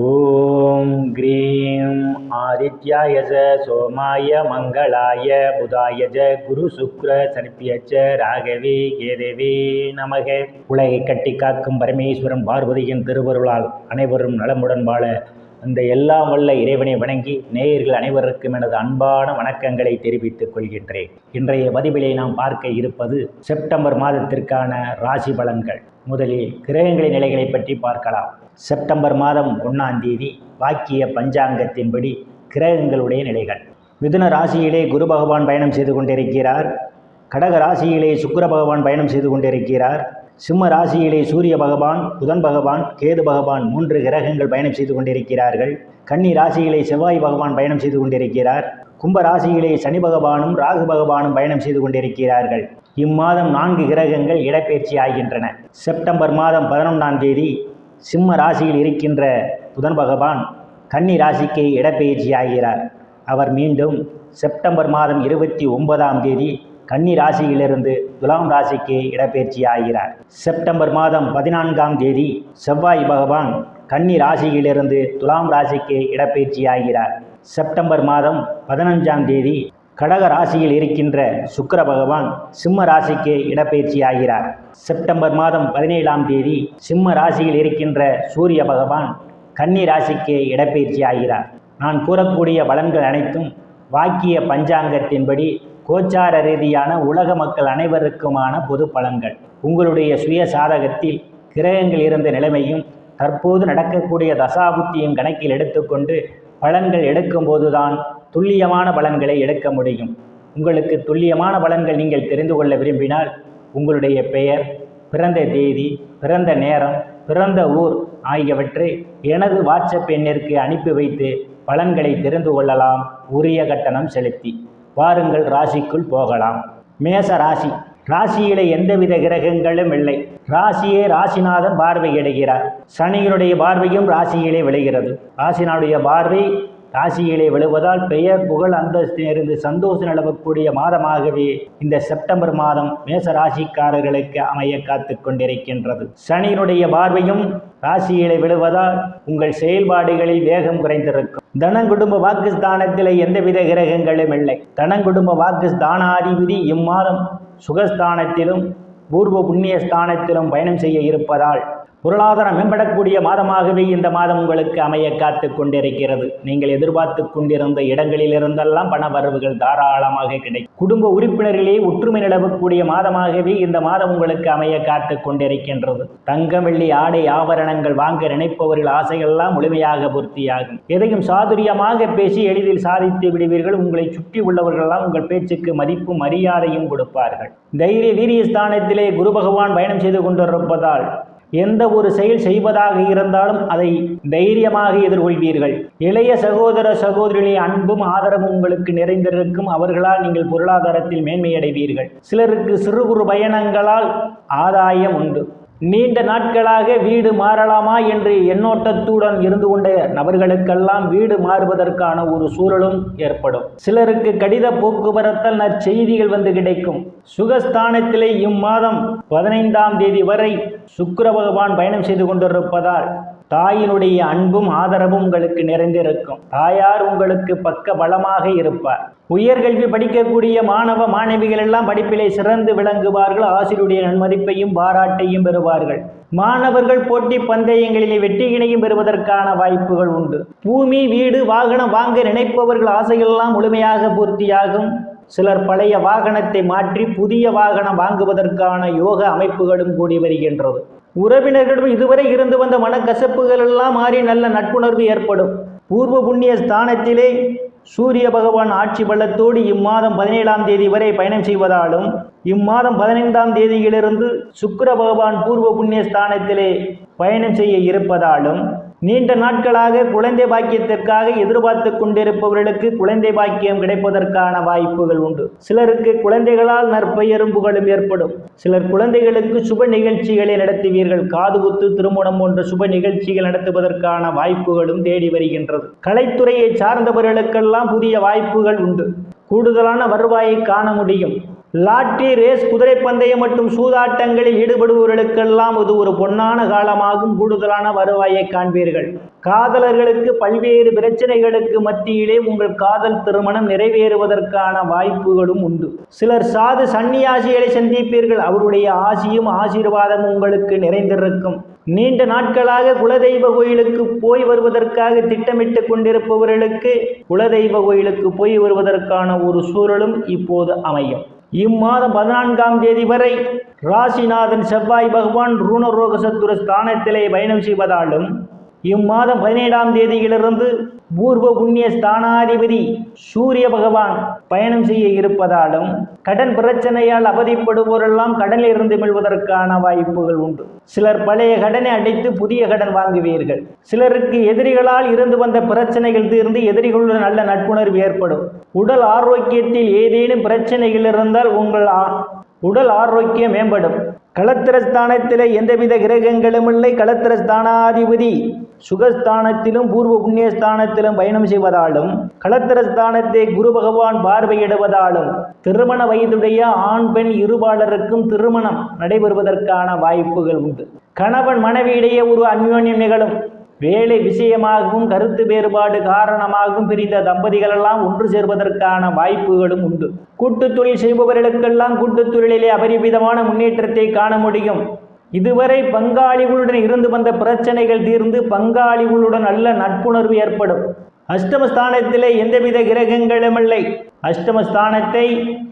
ஓம் cream ஆதித்யாய சோமாய மங்களாய புதாய குரு சுக்ர சனிப்பியச்ச ராகவே கேதவே நமக. உலகை கட்டி காக்கும் பரமேஸ்வரன் பார்வதியின் திருவருளால் அனைவரும் நலமுடன் வாழ அந்த எல்லாம் வல்ல இறைவனை வணங்கி நேயர்கள் அனைவருக்கும் எனது அன்பான வணக்கங்களை தெரிவித்துக் கொள்கின்றேன். இன்றைய பதிவிலே நாம் பார்க்க இருப்பது செப்டம்பர் மாதத்திற்கான ராசி பலன்கள். முதலில் கிரகங்களின் நிலைகளை பற்றி பார்க்கலாம். செப்டம்பர் மாதம் 1ஆம் தேதி வாக்கிய பஞ்சாங்கத்தின்படி கிரகங்களுடைய நிலைகள். மிதுன ராசியிலே குரு பகவான் பயணம் செய்து கொண்டிருக்கிறார். கடக ராசியிலே சுக்கிர பகவான் பயணம் செய்து கொண்டிருக்கிறார். சிம்ம ராசியிலே சூரிய பகவான், புதன் பகவான், கேது பகவான் 3 கிரகங்கள் பயணம் செய்து கொண்டிருக்கிறார்கள். கன்னி ராசியிலே செவ்வாய் பகவான் பயணம் செய்து கொண்டிருக்கிறார். கும்ப ராசியிலே சனி பகவானும் ராகு பகவானும் பயணம் செய்து கொண்டிருக்கிறார்கள். இம்மாதம் 4 கிரகங்கள் இடப்பெயர்ச்சி ஆகின்றன. செப்டம்பர் மாதம் 11ஆம் தேதி சிம்ம ராசியில் இருக்கின்ற புதன் பகவான் கன்னி ராசிக்கு இடப்பெயர்ச்சி ஆகிறார். அவர் மீண்டும் செப்டம்பர் மாதம் 29ஆம் தேதி கன்னி ராசியிலிருந்து துலாம் ராசிக்கு இடப்பெயர்ச்சி ஆகிறார். செப்டம்பர் மாதம் 14ஆம் தேதி செவ்வாய் பகவான் கன்னி ராசியிலிருந்து துலாம் ராசிக்கு இடப்பெயர்ச்சி ஆகிறார். செப்டம்பர் மாதம் 15ஆம் தேதி கடக ராசியில் இருக்கின்ற சுக்கிர பகவான் சிம்ம ராசிக்கு இடப்பெயர்ச்சி ஆகிறார். செப்டம்பர் மாதம் 17ஆம் தேதி சிம்ம ராசியில் இருக்கின்ற சூரிய பகவான் கன்னி ராசிக்கு இடப்பெயர்ச்சி ஆகிறார். நான் கூறக்கூடிய பலன்கள் அனைத்தும் வாக்கிய பஞ்சாங்கத்தின்படி கோச்சார ரீதியான உலக மக்கள் அனைவருக்குமான பொது பலன்கள். உங்களுடைய சுய சாதகத்தில் கிரகங்கள் இருந்த நிலைமையும் தற்போது நடக்கக்கூடிய தசாபுத்தியும் கணக்கில் எடுத்துக்கொண்டு பலன்கள் எடுக்கும்போதுதான் துல்லியமான பலன்களை எடுக்க முடியும். உங்களுக்கு துல்லியமான பலன்கள் நீங்கள் தெரிந்து கொள்ள விரும்பினால் உங்களுடைய பெயர், பிறந்த தேதி, பிறந்த நேரம், பிறந்த ஊர் ஆகியவற்றை எனது வாட்ஸ்அப் எண்ணிற்கு அனுப்பி வைத்து பலன்களை தெரிந்து கொள்ளலாம், உரிய கட்டணம் செலுத்தி. வாருங்கள் ராசிக்குள் போகலாம். மேச ராசி. ராசியிலே எந்தவித கிரகங்களும் இல்லை. ராசியே ராசிநாதன் பார்வையிடுகிறார். சனியினுடைய பார்வையும் ராசியிலே விழுகிறது. ராசிநாடைய பார்வை ராசியிலே விழுவதால் பெயர், புகழ், அந்தஸ்து இருந்து சந்தோஷம் நிலவக்கூடிய மாதமாகவே இந்த செப்டம்பர் மாதம் மேச ராசிக்காரர்களுக்கு அமைய காத்து கொண்டிருக்கின்றது. சனியினுடைய பார்வையும் ராசியிலே விழுவதால் உங்கள் செயல்பாடுகளில் வேகம் குறைந்திருக்கும். தனங்குடும்ப வாக்குஸ்தானத்திலே எந்தவித கிரகங்களும் இல்லை. தனங்குடும்ப வாக்குஸ்தானாதிபதி இம்மாதம் சுகஸ்தானத்திலும் பூர்வ புண்ணிய ஸ்தானத்திலும் பயணம் செய்ய இருப்பதால் பொருளாதாரம் மேம்படக்கூடிய மாதமாகவே இந்த மாதம் உங்களுக்கு அமைய காத்து கொண்டிருக்கிறது. நீங்கள் எதிர்பார்த்து கொண்டிருந்த இடங்களிலிருந்தெல்லாம் பண வரவுகள் தாராளமாக கிடைக்கும். குடும்ப உறுப்பினர்களே ஒற்றுமை நிலவக்கூடிய மாதமாகவே இந்த மாதம் உங்களுக்கு அமைய காத்து கொண்டிருக்கின்றது. தங்கம், வெள்ளி, ஆடை, ஆபரணங்கள் வாங்க நினைப்பவர்கள் ஆசைகள்லாம் முழுமையாக பூர்த்தியாகும். எதையும் சாதுரியமாக பேசி எளிதில் சாதித்து விடுவீர்கள். உங்களை சுற்றி உள்ளவர்களெல்லாம் உங்கள் பேச்சுக்கு மதிப்பும் மரியாதையும் கொடுப்பார்கள். தைரிய வீரிய ஸ்தானத்திலே குரு பகவான் பயணம் செய்து கொண்டிருப்பதால் எந்த ஒரு செயல் செய்வதாக இருந்தாலும் அதை தைரியமாக எதிர்கொள்வீர்கள். இளைய சகோதர சகோதரிகளின் அன்பும் ஆதரவும் உங்களுக்கு நிறைந்திருக்கும். அவர்களால் நீங்கள் பொருளாதாரத்தில் மேன்மையடைவீர்கள். சிலருக்கு சிறு குறு பயணங்களால் ஆதாயம் உண்டு. நீண்ட நாட்களாக வீடு மாறலாமா என்று எண்ணோட்டத்துடன் இருந்து கொண்ட நபர்களுக்கெல்லாம் வீடு மாறுவதற்கான ஒரு சூழலும் ஏற்படும். சிலருக்கு கடித போக்குவரத்தால் நற்செய்திகள் வந்து கிடைக்கும். சுகஸ்தானத்திலே இம்மாதம் 15ஆம் தேதி வரை சுக்கிர பகவான் பயணம் செய்து கொண்டிருப்பதால் தாயினுடைய அன்பும் ஆதரவும் உங்களுக்கு நிறைந்திருக்கும். தாயார் உங்களுக்கு பக்க பலமாக இருப்பார். உயர்கல்வி படிக்கக்கூடிய மாணவ மாணவிகள் எல்லாம் படிப்பிலே சிறந்து விளங்குவார்கள். ஆசிரியருடைய நன்மதிப்பையும் பாராட்டையும் பெறுவார்கள். மாணவர்கள் போட்டி பந்தயங்களிலே வெற்றியினையும் பெறுவதற்கான வாய்ப்புகள் உண்டு. பூமி, வீடு, வாகனம் வாங்க நினைப்பவர்கள் ஆசைகளெல்லாம் முழுமையாக பூர்த்தியாகும். சிலர் பழைய வாகனத்தை மாற்றி புதிய வாகனம் வாங்குவதற்கான யோக அமைப்புகளும் கூடி வருகின்றது. உறவினர்களிடம் இதுவரை இருந்து வந்த மனக்கசப்புகள் எல்லாம் மாறி நல்ல நட்புணர்வு ஏற்படும். பூர்வ புண்ணிய ஸ்தானத்திலே சூரிய பகவான் ஆட்சி பலத்தோடு இம்மாதம் 17ஆம் தேதி வரை பயணம் செய்வதாலும் இம்மாதம் 15ஆம் தேதியிலிருந்து சுக்கிர பகவான் பூர்வ புண்ணிய ஸ்தானத்திலே பயணம் செய்ய இருப்பதாலும் நீண்ட நாட்களாக குழந்தை பாக்கியத்திற்காக எதிர்பார்த்து கொண்டிருப்பவர்களுக்கு குழந்தை பாக்கியம் கிடைப்பதற்கான வாய்ப்புகள் உண்டு. சிலருக்கு குழந்தைகளால் நற்பெயரும் புகழும் ஏற்படும். சிலர் குழந்தைகளுக்கு சுப நிகழ்ச்சிகளை நடத்துவீர்கள். காதுகுத்து, திருமணம் போன்ற சுப நிகழ்ச்சிகள் நடத்துவதற்கான வாய்ப்புகளும் தேடி வருகின்றது. கலைத்துறையை சார்ந்தவர்களுக்கெல்லாம் புதிய வாய்ப்புகள் உண்டு. கூடுதலான வருவாயை காண முடியும். லாட்டரி ரேஸ், குதிரை பந்தயம் மற்றும் சூதாட்டங்களில் ஈடுபடுபவர்களுக்கெல்லாம் இது ஒரு பொன்னான காலமாகும். கூடுதலான வருவாயை காண்பீர்கள். காதலர்களுக்கு பல்வேறு பிரச்சனைகளுக்கு மத்தியிலே உங்கள் காதல் திருமணம் நிறைவேறுவதற்கான வாய்ப்புகளும் உண்டு. சிலர் சாது சன்னியாசிகளை சந்திப்பீர்கள். அவருடைய ஆசியும் ஆசீர்வாதமும் உங்களுக்கு நிறைந்திருக்கும். நீண்ட நாட்களாக குலதெய்வ கோயிலுக்கு போய் வருவதற்காக திட்டமிட்டு கொண்டிருப்பவர்களுக்கு குலதெய்வ கோயிலுக்கு போய் வருவதற்கான ஒரு சூழலும் இப்போது அமையும். இம்மாதம் 14ஆம் தேதி வரை ராசிநாதன் செவ்வாய் பகவான் ருணரோக சத்துர ஸ்தானத்திலே பயணம் செய்வதாலும், இம்மாதம் 17ஆம் தேதியிலிருந்து பூர்வ புண்ணிய ஸ்தானாதிபதி சூரிய பகவான் பயணம் செய்ய இருப்பதாலும், கடன் பிரச்சனையால் அவதிப்படுவோரெல்லாம் கடனில் இருந்து மீள்வதற்கான வாய்ப்புகள் உண்டு. சிலர் பழைய கடனை அடைத்து புதிய கடன் வாங்குவீர்கள். சிலருக்கு எதிரிகளால் இருந்து வந்த பிரச்சனைகள் தீர்ந்து எதிரிகளுடன் நல்ல நட்புணர்வு ஏற்படும். உடல் ஆரோக்கியத்தில் ஏதேனும் பிரச்சனைகள் இருந்தால் உங்கள் உடல் ஆரோக்கியம் மேம்படும். களத்திரஸ்தானத்திலே எந்தவித கிரகங்களும் இல்லை. களத்திரஸ்தானாதிபதி சுகஸ்தானத்திலும் பூர்வ புண்ணியஸ்தானத்திலும் பயணம் செய்வதாலும், களத்திரஸ்தானத்தை குரு பகவான் பார்வையிடுவதாலும் திருமண வயதுடைய ஆண் பெண் இருபாலருக்கும் திருமணம் நடைபெறுவதற்கான வாய்ப்புகள் உண்டு. கணவன் மனைவியிடையே ஒரு அந்யோன்யம் நிகழும். வேலை விஷயமாகவும் கருத்து வேறுபாடு காரணமாகவும் பிரிந்த தம்பதிகளெல்லாம் ஒன்று சேர்வதற்கான வாய்ப்புகளும் உண்டு. கூட்டுத் தொழில் செய்பவர்களுக்கெல்லாம் கூட்டுத் தொழிலிலே அபரிமிதமான முன்னேற்றத்தை காண முடியும். இதுவரை பங்காளிகளுடன் இருந்து வந்த பிரச்சனைகள் தீர்ந்து பங்காளிகளுடன் நல்ல நட்புணர்வு ஏற்படும். அஷ்டமஸ்தானத்திலே எந்தவித கிரகங்களும் இல்லை. அஷ்டமஸ்தானத்தை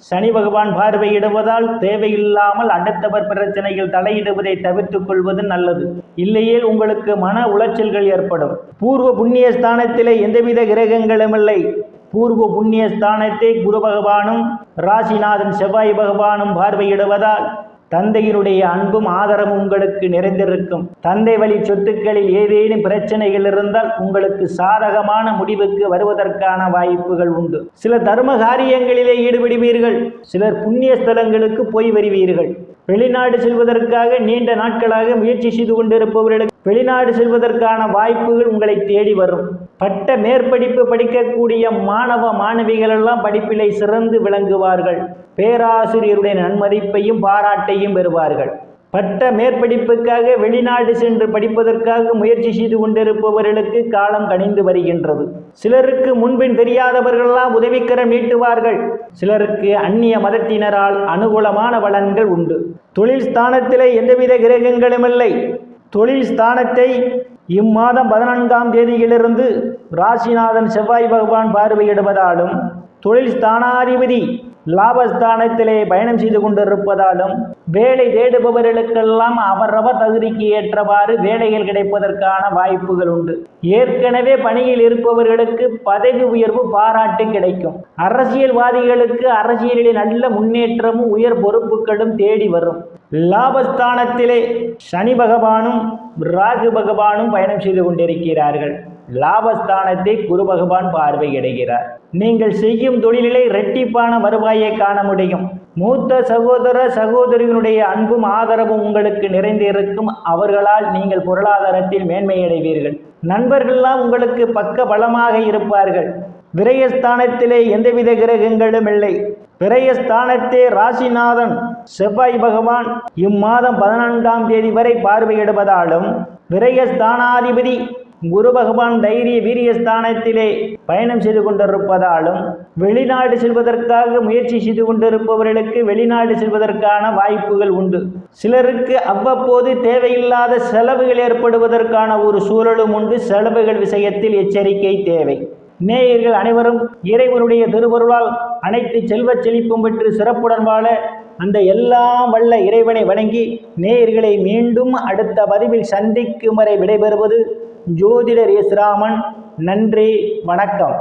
சனி பகவான் பார்வையிடுவதால் தேவையில்லாமல் அடுத்தவர் பிரச்சனைகள் தலையிடுவதை தவிர்த்துக் கொள்வது நல்லது. இல்லையேல் உங்களுக்கு மன உளைச்சல்கள் ஏற்படும். பூர்வ புண்ணிய ஸ்தானத்திலே எந்தவித கிரகங்களும் இல்லை. பூர்வ புண்ணிய ஸ்தானத்தை குரு பகவானும் ராசிநாதன் செவ்வாய் பகவானும் பார்வையிடுவதால் தந்தையினுடைய அன்பும் ஆதரவும் உங்களுக்கு நிறைந்திருக்கும். தந்தை வழி சொத்துக்களில் ஏதேனும் பிரச்சனைகள் இருந்தால் உங்களுக்கு சாதகமான முடிவுக்கு வருவதற்கான வாய்ப்புகள் உண்டு. சில தர்ம காரியங்களிலே ஈடுபடுவீர்கள். சிலர் புண்ணிய ஸ்தலங்களுக்கு போய் வருவீர்கள். வெளிநாடு செல்வதற்காக நீண்ட நாட்களாக முயற்சி செய்து கொண்டிருப்பவர்களுக்கு வெளிநாடு செல்வதற்கான வாய்ப்புகள் உங்களை தேடி வரும். பட்ட மேற்படிப்பு படிக்கக்கூடிய மாணவ மாணவிகள் எல்லாம் படிப்பிலை சிறந்து விளங்குவார்கள். பேராசிரியருடைய நன்மதிப்பையும் பாராட்டையும் பெறுவார்கள். பட்ட மேற்படிப்புக்காக வெளிநாடு சென்று படிப்பதற்காக முயற்சி செய்து கொண்டிருப்பவர்களுக்கு காலம் கனிந்து வருகின்றது. சிலருக்கு முன்பின் தெரியாதவர்களெல்லாம் உதவிக்கரம் நீட்டுவார்கள். சிலருக்கு அந்நிய மதத்தினரால் அனுகூலமான பலன்கள் உண்டு. தொழில் ஸ்தானத்திலே எந்தவித கிரகங்களும் இல்லை. தொழில் ஸ்தானத்தை இம்மாதம் 14ஆம் தேதியிலிருந்து ராசிநாதன் செவ்வாய் பகவான் பார்வையிடுவதாலும், தொழில் ஸ்தானாதிபதி லாபஸ்தானத்திலே பயணம் செய்து கொண்டிருப்பதாலும் வேலை தேடுபவர்களுக்கெல்லாம் அவரவர் தகுதிக்கு ஏற்றவாறு வேலைகள் கிடைப்பதற்கான வாய்ப்புகள் உண்டு. ஏற்கனவே பணியில் இருப்பவர்களுக்கு பதவி உயர்வு பாராட்டு கிடைக்கும். அரசியல்வாதிகளுக்கு அரசியலில் நல்ல முன்னேற்றமும் உயர் பொறுப்புகளும் தேடி வரும். லாபஸ்தானத்திலே சனி பகவானும் ராகு பகவானும் பயணம் செய்து கொண்டிருக்கிறார்கள். லாபஸ்தானத்தை குரு பகவான் பார்வையிடுகிறார். நீங்கள் செய்யும் தொழிலிலே இரட்டிப்பான வருவாயை காண முடியும். மூத்த சகோதர சகோதரிகளுடைய அன்பும் ஆதரவும் உங்களுக்கு நிறைந்திருக்கும். அவர்களால் நீங்கள் பொருளாதாரத்தில் மேன்மையடைவீர்கள். நண்பர்கள்லாம் உங்களுக்கு பக்க பலமாக இருப்பார்கள். விரயஸ்தானத்திலே எந்தவித கிரகங்களும் இல்லை. விரயஸ்தானத்தே ராசிநாதன் செவ்வாய் பகவான் இம்மாதம் 14ஆம் தேதி வரை பார்வையிடுவதாலும், விரயஸ்தானாதிபதி குரு பகவான் தைரிய வீரியஸ்தானத்திலே பயணம் செய்து கொண்டிருப்பதாலும், வெளிநாடு செல்வதற்காக முயற்சி செய்து கொண்டிருப்பவர்களுக்கு வெளிநாடு செல்வதற்கான வாய்ப்புகள் உண்டு. சிலருக்கு அவ்வப்போது தேவையில்லாத செலவுகள் ஏற்படுவதற்கான ஒரு சூழலும் உண்டு. செலவுகள் விஷயத்தில் எச்சரிக்கை தேவை. நேயர்கள் அனைவரும் இறைவனுடைய திருவருளால் அனைத்து செல்வச் செழிப்பும் பெற்று சிறப்புடன் வாழ அந்த எல்லாம் வல்ல இறைவனை வணங்கி நேயர்களை மீண்டும் அடுத்த பதிவில் சந்திக்கும் வரை விடைபெறுவது ஜோதிடர் எஸ் ராமன். நன்றி, வணக்கம்.